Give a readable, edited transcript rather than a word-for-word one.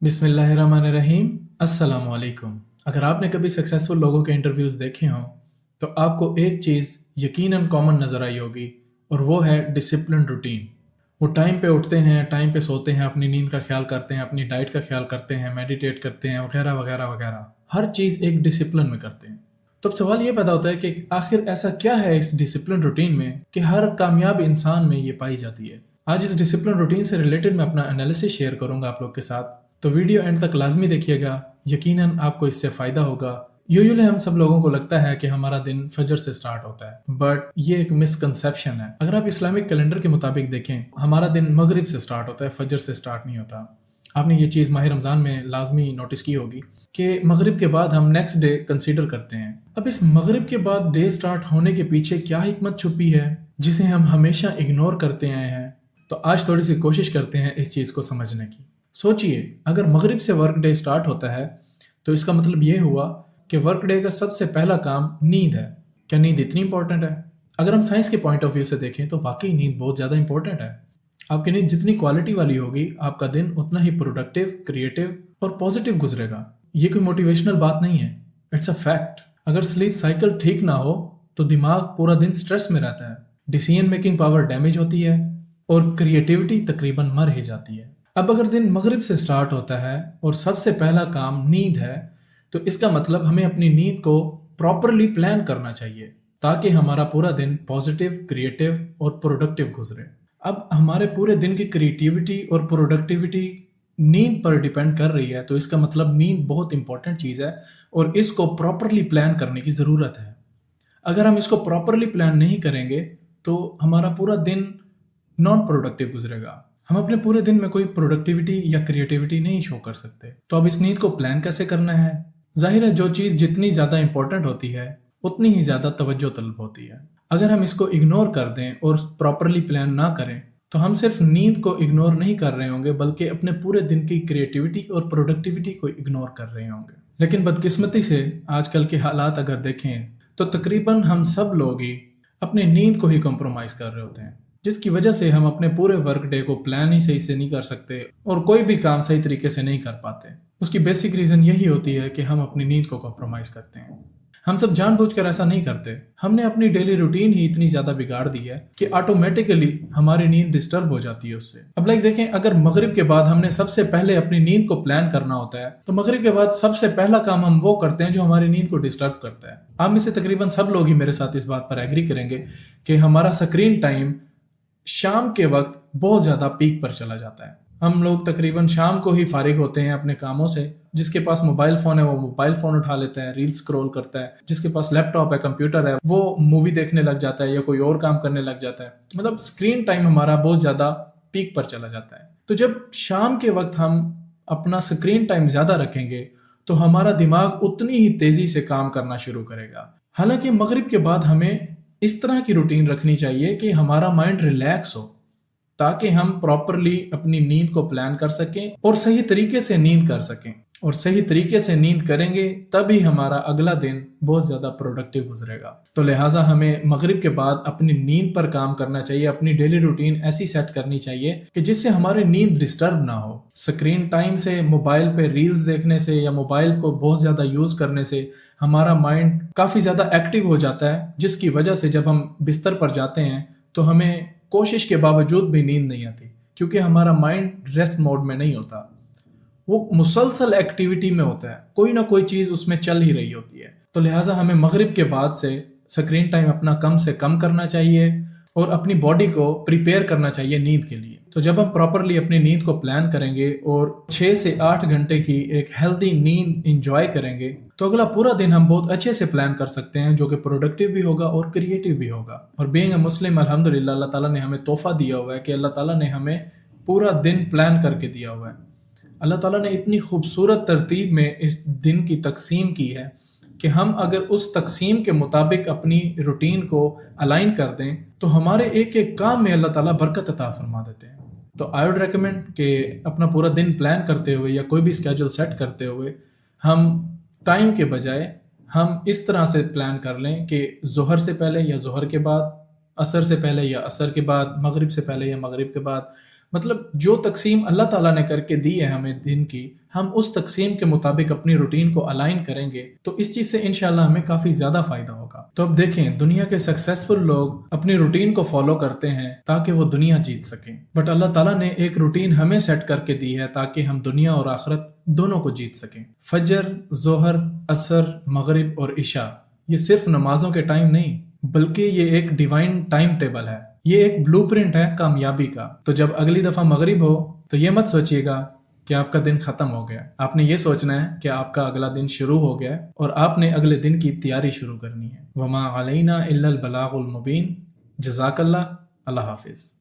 बिस्मिल्लाहिर्रहमानिर्रहीम। अस्सलाम वालेकुम। अगर आपने कभी सक्सेसफुल लोगों के इंटरव्यूज़ देखे हों तो आपको एक चीज़ यकीनन कॉमन नज़र आई होगी और वो है डिसिप्लिन रूटीन। वो टाइम पे उठते हैं, टाइम पे सोते हैं, अपनी नींद का ख्याल करते हैं, अपनी डाइट का ख्याल करते हैं, मेडिटेट करते हैं, वगैरह वगैरह वगैरह। हर चीज़ एक डिसिप्लिन में करते हैं। तो अब सवाल ये पैदा होता है कि आखिर ऐसा क्या है इस डिसिप्लिन रूटीन में कि हर कामयाब इंसान में ये पाई जाती है। आज इस डिसिप्लिन रूटीन से रिलेटेड मैं अपना एनालिसिस शेयर करूंगा आप लोग के साथ, तो वीडियो एंड तक लाजमी देखिएगा, यकीनन आपको इससे फ़ायदा होगा। यूजुअली हम सब लोगों को लगता है कि हमारा दिन फजर से स्टार्ट होता है, बट ये एक मिसकंसेप्शन है। अगर आप इस्लामिक कैलेंडर के मुताबिक देखें, हमारा दिन मगरिब से स्टार्ट होता है, फजर से स्टार्ट नहीं होता। आपने ये चीज़ माह रमज़ान में लाजमी नोटिस की होगी कि मगरिब के बाद हम नेक्स्ट डे कंसीडर करते हैं। अब इस मगरिब के बाद डे स्टार्ट होने के पीछे क्या हिकमत छुपी है जिसे हम हमेशा इग्नोर करते आए हैं? तो आज थोड़ी सी कोशिश करते हैं इस चीज़ को समझने की। सोचिए, अगर मगरिब से वर्क डे स्टार्ट होता है तो इसका मतलब ये हुआ कि वर्क डे का सबसे पहला काम नींद है। क्या नींद इतनी इंपॉर्टेंट है? अगर हम साइंस के पॉइंट ऑफ व्यू से देखें तो वाकई नींद बहुत ज़्यादा इंपॉर्टेंट है। आपकी नींद जितनी क्वालिटी वाली होगी, आपका दिन उतना ही प्रोडक्टिव, क्रिएटिव और पॉजिटिव गुजरेगा। ये कोई मोटिवेशनल बात नहीं है, इट्स अ फैक्ट। अगर स्लीप साइकिल ठीक ना हो तो दिमाग पूरा दिन स्ट्रेस में रहता है, डिसीजन मेकिंग पावर डैमेज होती है और क्रिएटिविटी तकरीबन मर ही जाती है। अब अगर दिन मगरिब से स्टार्ट होता है और सबसे पहला काम नींद है, तो इसका मतलब हमें अपनी नींद को प्रॉपरली प्लान करना चाहिए ताकि हमारा पूरा दिन पॉजिटिव, क्रिएटिव और प्रोडक्टिव गुजरे। अब हमारे पूरे दिन की क्रिएटिविटी और प्रोडक्टिविटी नींद पर डिपेंड कर रही है, तो इसका मतलब नींद बहुत इंपॉर्टेंट चीज़ है और इसको प्रॉपरली प्लान करने की ज़रूरत है। अगर हम इसको प्रॉपरली प्लान नहीं करेंगे तो हमारा पूरा दिन नॉन प्रोडक्टिव गुजरेगा। हम अपने पूरे दिन में कोई प्रोडक्टिविटी या क्रिएटिविटी नहीं शो कर सकते। तो अब इस नींद को प्लान कैसे करना है? जाहिर है, जो चीज़ जितनी ज़्यादा इंपॉर्टेंट होती है उतनी ही ज़्यादा तवज्जो तलब होती है। अगर हम इसको इग्नोर कर दें और प्रॉपरली प्लान ना करें तो हम सिर्फ नींद को इग्नोर नहीं कर रहे होंगे, बल्कि अपने पूरे दिन की क्रिएटिविटी और प्रोडक्टिविटी को इग्नोर कर रहे होंगे। लेकिन बदकिस्मती से आजकल के हालात अगर देखें तो तकरीबन हम सब लोग ही अपनी नींद को ही कॉम्प्रोमाइज़ कर रहे होते हैं, जिसकी वजह से हम अपने पूरे वर्क डे को प्लान ही सही से नहीं कर सकते और कोई भी काम सही तरीके से नहीं कर पाते। उसकी बेसिक रीज़न यही होती है कि हम अपनी नींद को कॉम्प्रोमाइज़ करते हैं। हम सब जानबूझकर ऐसा नहीं करते, हमने अपनी डेली रूटीन ही इतनी ज़्यादा बिगाड़ दी है कि ऑटोमेटिकली हमारी नींद डिस्टर्ब हो जाती है उससे। अब देखें, अगर मगरिब के बाद हमने सबसे पहले अपनी नींद को प्लान करना होता है तो मगरिब के बाद सबसे पहला काम हम वो करते हैं जो हमारी नींद को डिस्टर्ब करता है। आप में से तकरीबन सब लोग ही मेरे साथ इस बात पर एग्री करेंगे कि हमारा स्क्रीन टाइम शाम के वक्त बहुत ज़्यादा पीक पर चला जाता है। हम लोग तकरीबन शाम को ही फारिग होते हैं अपने कामों से। जिसके पास मोबाइल फ़ोन है वो मोबाइल फ़ोन उठा लेता है, रील स्क्रॉल करता है। जिसके पास लैपटॉप है, कंप्यूटर है, वो मूवी देखने लग जाता है या कोई और काम करने लग जाता है। मतलब स्क्रीन टाइम हमारा बहुत ज़्यादा पीक पर चला जाता है। तो जब शाम के वक्त हम अपना स्क्रीन टाइम ज़्यादा रखेंगे तो हमारा दिमाग उतनी ही तेज़ी से काम करना शुरू करेगा। हालांकि मगरिब के बाद हमें इस तरह की रूटीन रखनी चाहिए कि हमारा माइंड रिलैक्स हो ताकि हम प्रॉपरली अपनी नींद को प्लान कर सकें और सही तरीके से नींद कर सकें। और सही तरीके से नींद करेंगे तभी हमारा अगला दिन बहुत ज़्यादा प्रोडक्टिव गुजरेगा। तो लिहाजा हमें मगरिब के बाद अपनी नींद पर काम करना चाहिए। अपनी डेली रूटीन ऐसी सेट करनी चाहिए कि जिससे हमारी नींद डिस्टर्ब ना हो। स्क्रीन टाइम से, मोबाइल पे रील्स देखने से या मोबाइल को बहुत ज़्यादा यूज़ करने से हमारा माइंड काफ़ी ज़्यादा एक्टिव हो जाता है, जिसकी वजह से जब हम बिस्तर पर जाते हैं तो हमें कोशिश के बावजूद भी नींद नहीं आती, क्योंकि हमारा माइंड रेस्ट मोड में नहीं होता, वो मुसलसल एक्टिविटी में होता है, कोई ना कोई चीज़ उसमें चल ही रही होती है। तो लिहाजा हमें मगरिब के बाद से स्क्रीन टाइम अपना कम से कम करना चाहिए और अपनी बॉडी को प्रिपेयर करना चाहिए नींद के लिए। तो जब हम प्रॉपरली अपनी नींद को प्लान करेंगे और 6 से 8 घंटे की एक हेल्दी नींद इंजॉय करेंगे तो अगला पूरा दिन हम बहुत अच्छे से प्लान कर सकते हैं, जो कि प्रोडक्टिव भी होगा और क्रिएटिव भी होगा। और बीइंग अ मुस्लिम, अल्हम्दुलिल्लाह, अल्लाह ताला ने हमें तोहफा दिया हुआ है कि अल्लाह ताला ने हमें पूरा दिन प्लान करके दिया हुआ है। अल्लाह ताला ने इतनी खूबसूरत तरतीब में इस दिन की तकसीम की है कि हम अगर उस तकसीम के मुताबिक अपनी रूटीन को अलाइन कर दें तो हमारे एक एक काम में अल्लाह ताला बरकत अता फरमा देते हैं। तो आई वुड रेकमेंड कि अपना पूरा दिन प्लान करते हुए या कोई भी स्केड्यूल सेट करते हुए हम टाइम के बजाय हम इस तरह से प्लान कर लें कि ज़ोहर से पहले या ज़ोहर के बाद, असर से पहले या असर के बाद, मगरिब से पहले या मगरिब के बाद, مطلب جو تقسیم اللہ تعالیٰ نے کر کے دی ہے ہمیں دن کی، ہم اس تقسیم کے مطابق اپنی روٹین کو الائن کریں گے تو اس چیز سے انشاءاللہ ہمیں کافی زیادہ فائدہ ہوگا۔ تو اب دیکھیں دنیا کے سکسیسفل لوگ اپنی روٹین کو فالو کرتے ہیں تاکہ وہ دنیا جیت سکیں، بٹ اللہ تعالیٰ نے ایک روٹین ہمیں سیٹ کر کے دی ہے تاکہ ہم دنیا اور آخرت دونوں کو جیت سکیں۔ فجر، ظہر، عصر، مغرب اور عشاء یہ صرف نمازوں کے ٹائم نہیں بلکہ یہ ایک ڈیوائن ٹائم ٹیبل ہے، یہ ایک بلو پرنٹ ہے کامیابی کا۔ تو جب اگلی دفعہ مغرب ہو تو یہ مت سوچیے گا کہ آپ کا دن ختم ہو گیا، آپ نے یہ سوچنا ہے کہ آپ کا اگلا دن شروع ہو گیا اور آپ نے اگلے دن کی تیاری شروع کرنی ہے۔ وما علینا الا البلاغ المبین۔ جزاک اللہ۔ اللہ حافظ۔